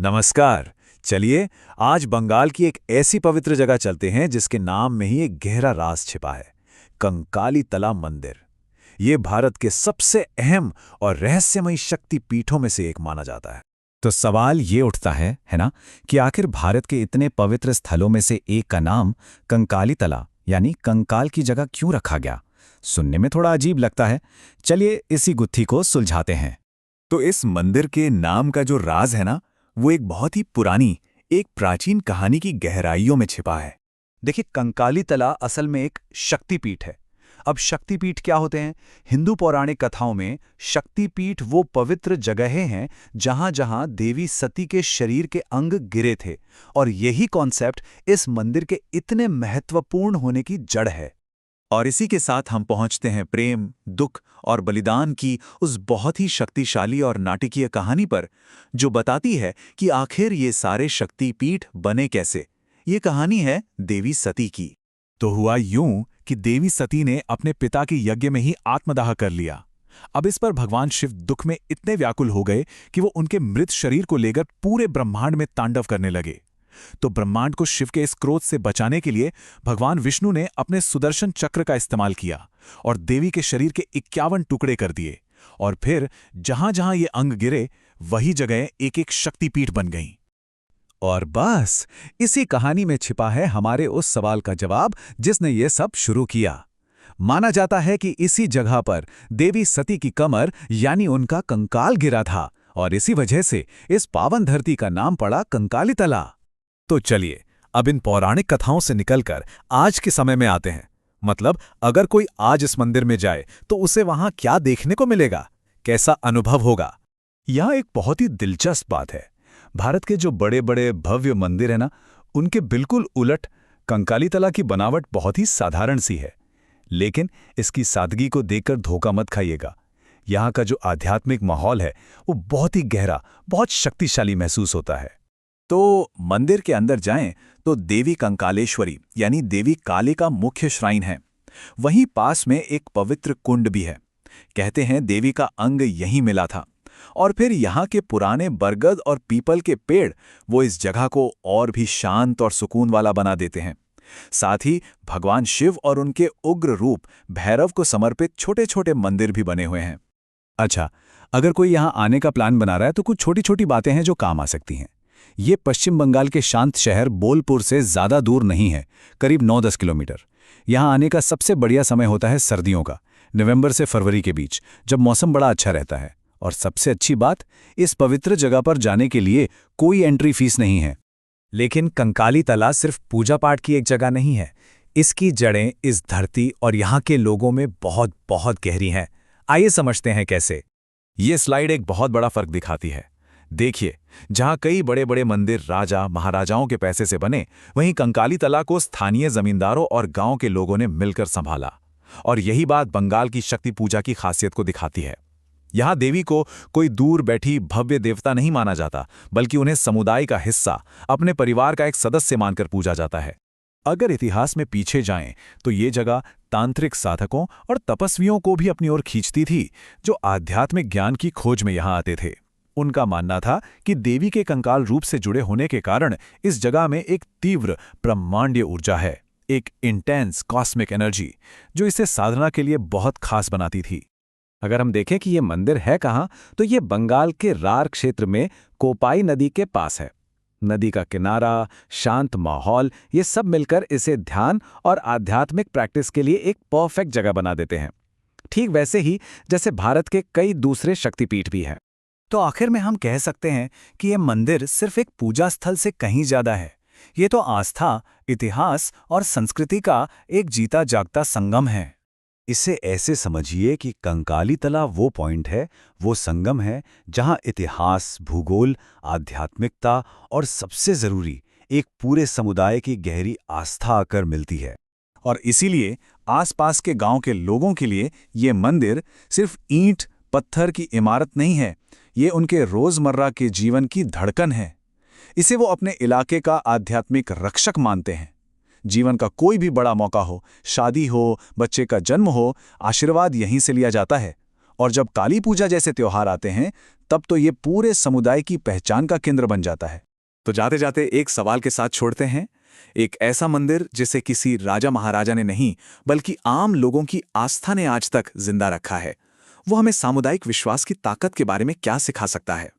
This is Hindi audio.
नमस्कार। चलिए आज बंगाल की एक ऐसी पवित्र जगह चलते हैं जिसके नाम में ही एक गहरा राज छिपा है। कंकाली तला मंदिर। ये भारत के सबसे अहम और रहस्यमयी शक्ति पीठों में से एक माना जाता है। तो सवाल ये उठता है ना, कि आखिर भारत के इतने पवित्र स्थलों में से एक का नाम कंकाली तला यानी कंकाल की जगह क्यों रखा गया? सुनने में थोड़ा अजीब लगता है। चलिए इसी गुत्थी को सुलझाते हैं। तो इस मंदिर के नाम का जो राज है ना, वो एक बहुत ही पुरानी, एक प्राचीन कहानी की गहराइयों में छिपा है। देखिए, कंकाली तला असल में एक शक्तिपीठ है। अब शक्तिपीठ क्या होते हैं? हिंदू पौराणिक कथाओं में शक्तिपीठ वो पवित्र जगहें हैं जहां जहां देवी सती के शरीर के अंग गिरे थे, और यही कॉन्सेप्ट इस मंदिर के इतने महत्वपूर्ण होने की जड़ है। और इसी के साथ हम पहुंचते हैं प्रेम, दुख और बलिदान की उस बहुत ही शक्तिशाली और नाटकीय कहानी पर, जो बताती है कि आखिर ये सारे शक्तिपीठ बने कैसे। ये कहानी है देवी सती की। तो हुआ यूं कि देवी सती ने अपने पिता के यज्ञ में ही आत्मदाह कर लिया। अब इस पर भगवान शिव दुख में इतने व्याकुल हो गए कि वो उनके मृत शरीर को लेकर पूरे ब्रह्मांड में तांडव करने लगे। तो ब्रह्मांड को शिव के इस क्रोध से बचाने के लिए भगवान विष्णु ने अपने सुदर्शन चक्र का इस्तेमाल किया और देवी के शरीर के 51 टुकड़े कर दिए, और फिर जहां जहां ये अंग गिरे वही जगह एक एक शक्तिपीठ बन गईं। और बस इसी कहानी में छिपा है हमारे उस सवाल का जवाब जिसने ये सब शुरू किया। माना जाता है कि इसी जगह पर देवी सती की कमर यानी उनका कंकाल गिरा था, और इसी वजह से इस पावन धरती का नाम पड़ा कंकाली तला। तो चलिए अब इन पौराणिक कथाओं से निकलकर आज के समय में आते हैं। मतलब अगर कोई आज इस मंदिर में जाए तो उसे वहां क्या देखने को मिलेगा, कैसा अनुभव होगा? यह एक बहुत ही दिलचस्प बात है। भारत के जो बड़े बड़े भव्य मंदिर है ना, उनके बिल्कुल उलट कंकाली तला की बनावट बहुत ही साधारण सी है। लेकिन इसकी सादगी को देखकर धोखा मत खाइएगा। यहाँ का जो आध्यात्मिक माहौल है वो बहुत ही गहरा, बहुत शक्तिशाली महसूस होता है। तो मंदिर के अंदर जाएं तो देवी कंकालेश्वरी यानी देवी काली का मुख्य श्राइन है। वहीं पास में एक पवित्र कुंड भी है। कहते हैं देवी का अंग यहीं मिला था, और फिर यहाँ के पुराने बरगद और पीपल के पेड़ वो इस जगह को और भी शांत और सुकून वाला बना देते हैं। साथ ही भगवान शिव और उनके उग्र रूप भैरव को समर्पित छोटे छोटे मंदिर भी बने हुए हैं। अच्छा, अगर कोई यहाँ आने का प्लान बना रहा है तो कुछ छोटी छोटी बातें हैं जो काम आ सकती हैं। ये पश्चिम बंगाल के शांत शहर बोलपुर से ज़्यादा दूर नहीं है, करीब 9-10 किलोमीटर। यहाँ आने का सबसे बढ़िया समय होता है सर्दियों का, नवंबर से फरवरी के बीच, जब मौसम बड़ा अच्छा रहता है। और सबसे अच्छी बात, इस पवित्र जगह पर जाने के लिए कोई एंट्री फीस नहीं है। लेकिन कंकाली तला सिर्फ पूजा पाठ की एक जगह नहीं है। इसकी जड़ें इस धरती और यहाँ के लोगों में बहुत बहुत गहरी हैं। आइए समझते हैं कैसे। ये स्लाइड एक बहुत बड़ा फर्क दिखाती है। देखिए, जहां कई बड़े बड़े मंदिर राजा महाराजाओं के पैसे से बने, वहीं कंकाली तला को स्थानीय जमींदारों और गांव के लोगों ने मिलकर संभाला। और यही बात बंगाल की शक्ति पूजा की खासियत को दिखाती है। यहां देवी को कोई दूर बैठी भव्य देवता नहीं माना जाता, बल्कि उन्हें समुदाय का हिस्सा, अपने परिवार का एक सदस्य मानकर पूजा जाता है। अगर इतिहास में पीछे जाएं तो ये जगह तांत्रिक साधकों और तपस्वियों को भी अपनी ओर खींचती थी, जो आध्यात्मिक ज्ञान की खोज में यहां आते थे। उनका मानना था कि देवी के कंकाल रूप से जुड़े होने के कारण इस जगह में एक तीव्र ब्रह्मांडीय ऊर्जा है, एक इंटेंस कॉस्मिक एनर्जी, जो इसे साधना के लिए बहुत खास बनाती थी। अगर हम देखें कि ये मंदिर है कहाँ, तो ये बंगाल के रार क्षेत्र में कोपाई नदी के पास है। नदी का किनारा, शांत माहौल, ये सब मिलकर इसे ध्यान और आध्यात्मिक प्रैक्टिस के लिए एक परफेक्ट जगह बना देते हैं। ठीक वैसे ही जैसे भारत के कई दूसरे शक्तिपीठ भी हैं। तो आखिर में हम कह सकते हैं कि यह मंदिर सिर्फ एक पूजा स्थल से कहीं ज्यादा है। ये तो आस्था, इतिहास और संस्कृति का एक जीता जागता संगम है। इसे ऐसे समझिए कि कंकाली तला वो पॉइंट है, वो संगम है, जहां इतिहास, भूगोल, आध्यात्मिकता और सबसे जरूरी एक पूरे समुदाय की गहरी आस्था आकर मिलती है। और इसीलिए आसपास के गांव के लोगों के लिए ये मंदिर सिर्फ ईंट पत्थर की इमारत नहीं है, ये उनके रोजमर्रा के जीवन की धड़कन है। इसे वो अपने इलाके का आध्यात्मिक रक्षक मानते हैं। जीवन का कोई भी बड़ा मौका हो, शादी हो, बच्चे का जन्म हो, आशीर्वाद यहीं से लिया जाता है। और जब काली पूजा जैसे त्योहार आते हैं, तब तो ये पूरे समुदाय की पहचान का केंद्र बन जाता है। तो जाते जाते एक सवाल के साथ छोड़ते हैं। एक ऐसा मंदिर जिसे किसी राजा महाराजा ने नहीं बल्कि आम लोगों की आस्था ने आज तक जिंदा रखा है, वो हमें सामुदायिक विश्वास की ताकत के बारे में क्या सिखा सकता है?